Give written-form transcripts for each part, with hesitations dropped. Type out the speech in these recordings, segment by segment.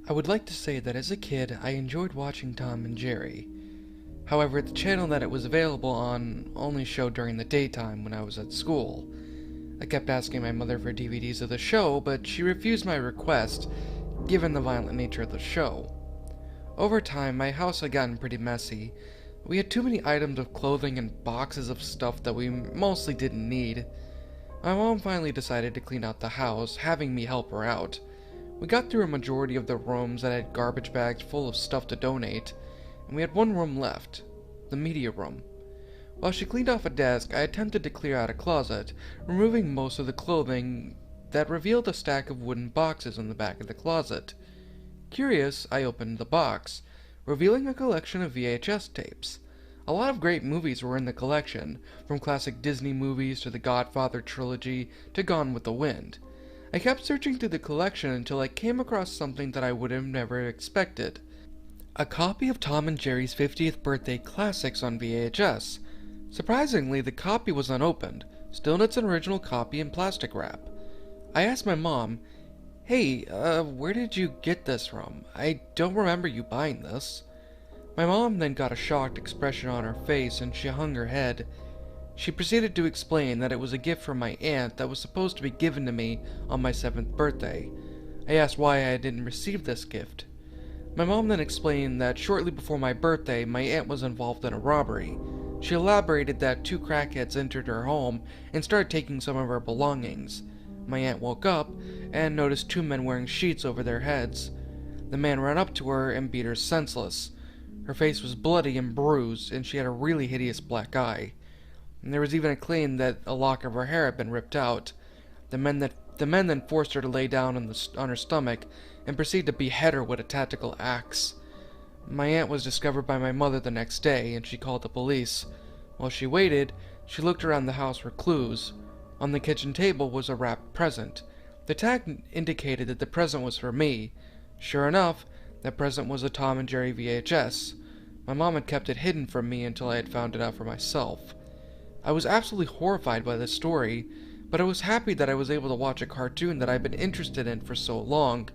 I would like to say that as a kid, I enjoyed watching Tom and Jerry. However, the channel that it was available on only showed during the daytime when I was at school. I kept asking my mother for DVDs of the show, but she refused my request, given the violent nature of the show. Over time, my house had gotten pretty messy. We had too many items of clothing and boxes of stuff that we mostly didn't need. My mom finally decided to clean out the house, having me help her out. We got through a majority of the rooms that had garbage bags full of stuff to donate, and we had one room left, the media room. While she cleaned off a desk, I attempted to clear out a closet, removing most of the clothing that revealed a stack of wooden boxes in the back of the closet. Curious, I opened the box, revealing a collection of VHS tapes. A lot of great movies were in the collection, from classic Disney movies to the Godfather trilogy to Gone with the Wind. I kept searching through the collection until I came across something that I would have never expected. A copy of Tom and Jerry's 50th birthday classics on VHS. Surprisingly, the copy was unopened, still in its original copy in plastic wrap. I asked my mom, "Hey, where did you get this from? I don't remember you buying this." My mom then got a shocked expression on her face and she hung her head. She proceeded to explain that it was a gift from my aunt that was supposed to be given to me on my 7th birthday. I asked why I didn't receive this gift. My mom then explained that shortly before my birthday, my aunt was involved in a robbery. She elaborated that 2 crackheads entered her home and started taking some of her belongings. My aunt woke up and noticed 2 men wearing sheets over their heads. The man ran up to her and beat her senseless. Her face was bloody and bruised, and she had a really hideous black eye. And there was even a claim that a lock of her hair had been ripped out. The men then forced her to lay down on her stomach and proceeded to behead her with a tactical axe. My aunt was discovered by my mother the next day, and she called the police. While she waited, she looked around the house for clues. On the kitchen table was a wrapped present. The tag indicated that the present was for me. Sure enough, that present was a Tom and Jerry VHS. My mom had kept it hidden from me until I had found it out for myself. I was absolutely horrified by this story, but I was happy that I was able to watch a cartoon that I'd been interested in for so long.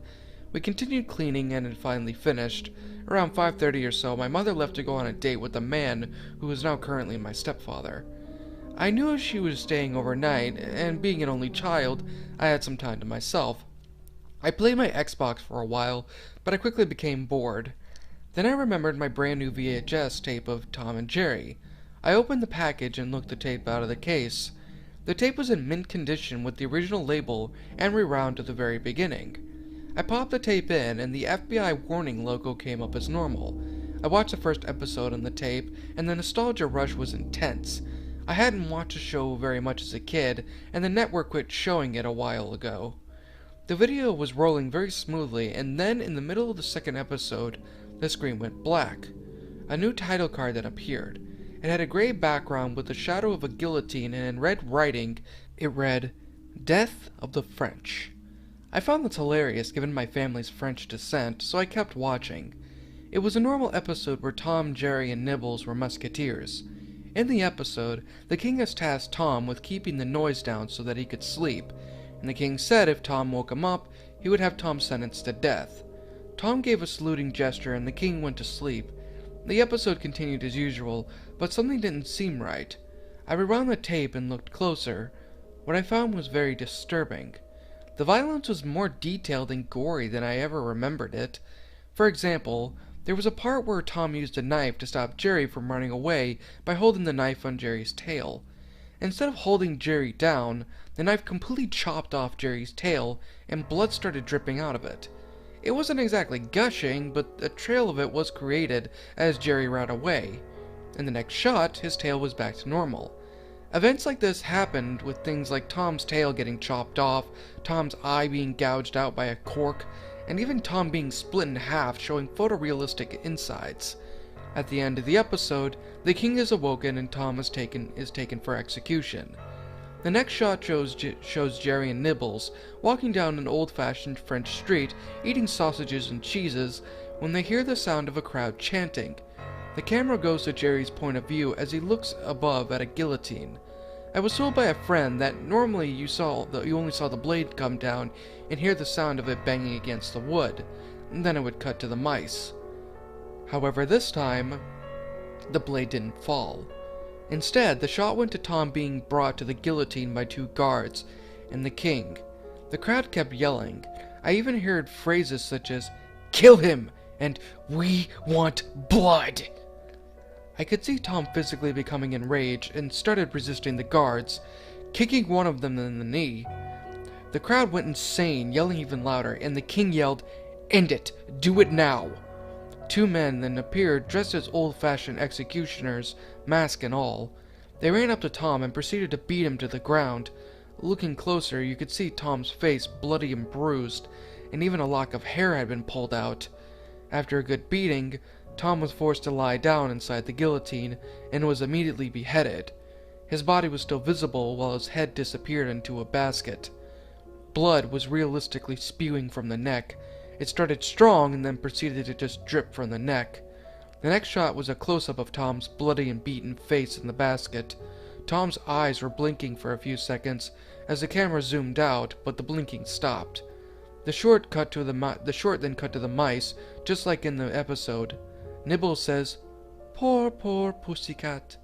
We continued cleaning and had finally finished. Around 5:30 or so, my mother left to go on a date with a man who is now currently my stepfather. I knew she was staying overnight, and being an only child, I had some time to myself. I played my Xbox for a while, but I quickly became bored. Then I remembered my brand new VHS tape of Tom and Jerry. I opened the package and looked the tape out of the case. The tape was in mint condition with the original label and rewound to the very beginning. I popped the tape in and the FBI warning logo came up as normal. I watched the first episode on the tape and the nostalgia rush was intense. I hadn't watched the show very much as a kid and the network quit showing it a while ago. The video was rolling very smoothly and then in the middle of the second episode, the screen went black. A new title card then appeared. It had a gray background with the shadow of a guillotine, and in red writing, it read, "Death of the French." I found this hilarious given my family's French descent, so I kept watching. It was a normal episode where Tom, Jerry, and Nibbles were musketeers. In the episode, the king has tasked Tom with keeping the noise down so that he could sleep, and the king said if Tom woke him up, he would have Tom sentenced to death. Tom gave a saluting gesture and the king went to sleep. The episode continued as usual, but something didn't seem right. I rewound the tape and looked closer. What I found was very disturbing. The violence was more detailed and gory than I ever remembered it. For example, there was a part where Tom used a knife to stop Jerry from running away by holding the knife on Jerry's tail. Instead of holding Jerry down, the knife completely chopped off Jerry's tail and blood started dripping out of it. It wasn't exactly gushing, but a trail of it was created as Jerry ran away. In the next shot, his tail was back to normal. Events like this happened with things like Tom's tail getting chopped off, Tom's eye being gouged out by a cork, and even Tom being split in half, showing photorealistic insides. At the end of the episode, the king is awoken and Tom is taken for execution. The next shot shows Jerry and Nibbles walking down an old-fashioned French street, eating sausages and cheeses, when they hear the sound of a crowd chanting. The camera goes to Jerry's point of view as he looks above at a guillotine. I was told by a friend that normally you only saw the blade come down and hear the sound of it banging against the wood. and then it would cut to the mice. However, this time, the blade didn't fall. Instead, the shot went to Tom being brought to the guillotine by 2 guards, and the king. The crowd kept yelling. I even heard phrases such as, "Kill him!" and "We want blood!" I could see Tom physically becoming enraged and started resisting the guards, kicking one of them in the knee. The crowd went insane, yelling even louder, and the king yelled, "End it! Do it now!" 2 men then appeared dressed as old-fashioned executioners, mask and all. They ran up to Tom and proceeded to beat him to the ground. Looking closer, you could see Tom's face bloody and bruised, and even a lock of hair had been pulled out. After a good beating, Tom was forced to lie down inside the guillotine and was immediately beheaded. His body was still visible while his head disappeared into a basket. Blood was realistically spewing from the neck. It started strong and then proceeded to just drip from the neck. The next shot was a close-up of Tom's bloody and beaten face in the basket. Tom's eyes were blinking for a few seconds as the camera zoomed out, but the blinking stopped. The short then cut to the mice, just like in the episode. Nibbles says, "Poor, poor pussycat,"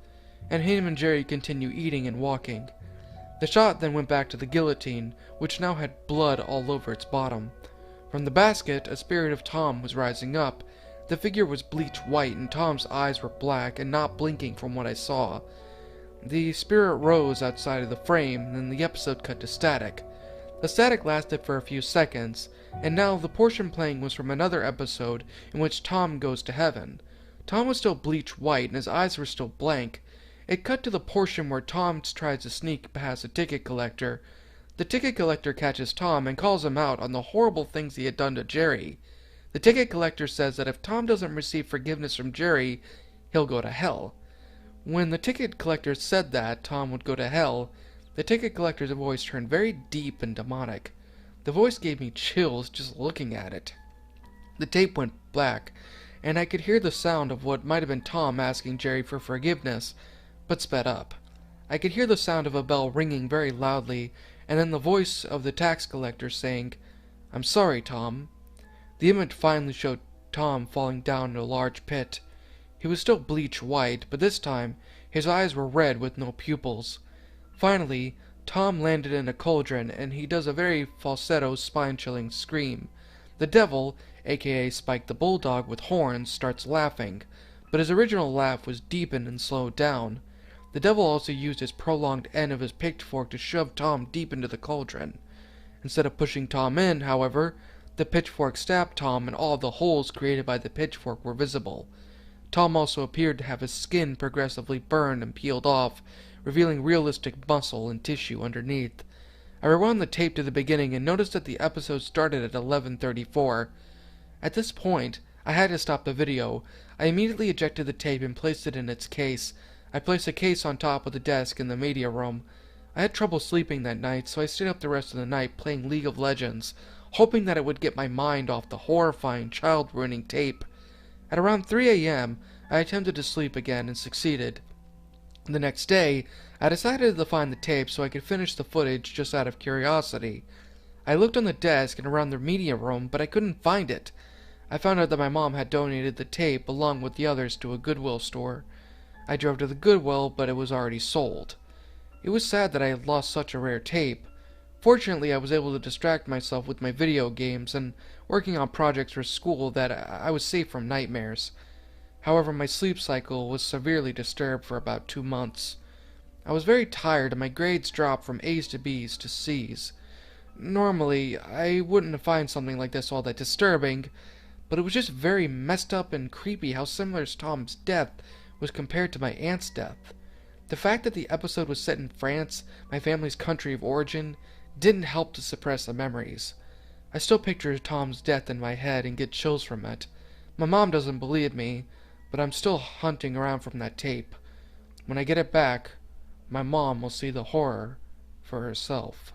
and him and Jerry continue eating and walking. The shot then went back to the guillotine, which now had blood all over its bottom. From the basket, a spirit of Tom was rising up. The figure was bleached white, and Tom's eyes were black and not blinking from what I saw. The spirit rose outside of the frame, and then the episode cut to static. The static lasted for a few seconds, and now the portion playing was from another episode in which Tom goes to heaven. Tom was still bleached white, and his eyes were still blank. It cut to the portion where Tom tries to sneak past a ticket collector. The ticket collector catches Tom and calls him out on the horrible things he had done to Jerry. The ticket collector says that if Tom doesn't receive forgiveness from Jerry, he'll go to hell. When the ticket collector said that Tom would go to hell, the ticket collector's voice turned very deep and demonic. The voice gave me chills just looking at it. The tape went black, and I could hear the sound of what might have been Tom asking Jerry for forgiveness, but sped up. I could hear the sound of a bell ringing very loudly, and then the voice of the tax collector saying, "I'm sorry, Tom." The image finally showed Tom falling down into a large pit. He was still bleached white, but this time his eyes were red with no pupils. Finally, Tom landed in a cauldron, and he does a very falsetto, spine-chilling scream. The devil, aka Spike the Bulldog with horns, starts laughing, but his original laugh was deepened and slowed down. The devil also used his prolonged end of his pitchfork to shove Tom deep into the cauldron. Instead of pushing Tom in, however, the pitchfork stabbed Tom, and all the holes created by the pitchfork were visible. Tom also appeared to have his skin progressively burned and peeled off, revealing realistic muscle and tissue underneath. I rewound the tape to the beginning and noticed that the episode started at 11:34. At this point, I had to stop the video. I immediately ejected the tape and placed it in its case. I placed a case on top of the desk in the media room. I had trouble sleeping that night, so I stayed up the rest of the night playing League of Legends, hoping that it would get my mind off the horrifying, child-ruining tape. At around 3 a.m., I attempted to sleep again and succeeded. The next day, I decided to find the tape so I could finish the footage just out of curiosity. I looked on the desk and around the media room, but I couldn't find it. I found out that my mom had donated the tape along with the others to a Goodwill store. I drove to the Goodwill, but it was already sold. It was sad that I had lost such a rare tape. Fortunately, I was able to distract myself with my video games and working on projects for school that I was safe from nightmares. However, my sleep cycle was severely disturbed for about 2 months. I was very tired and my grades dropped from A's to B's to C's. Normally, I wouldn't find something like this all that disturbing, but it was just very messed up and creepy how similar Tom's death was compared to my aunt's death. The fact that the episode was set in France, my family's country of origin, didn't help to suppress the memories. I still picture Tom's death in my head and get chills from it. My mom doesn't believe me, but I'm still hunting around from that tape. When I get it back, my mom will see the horror for herself.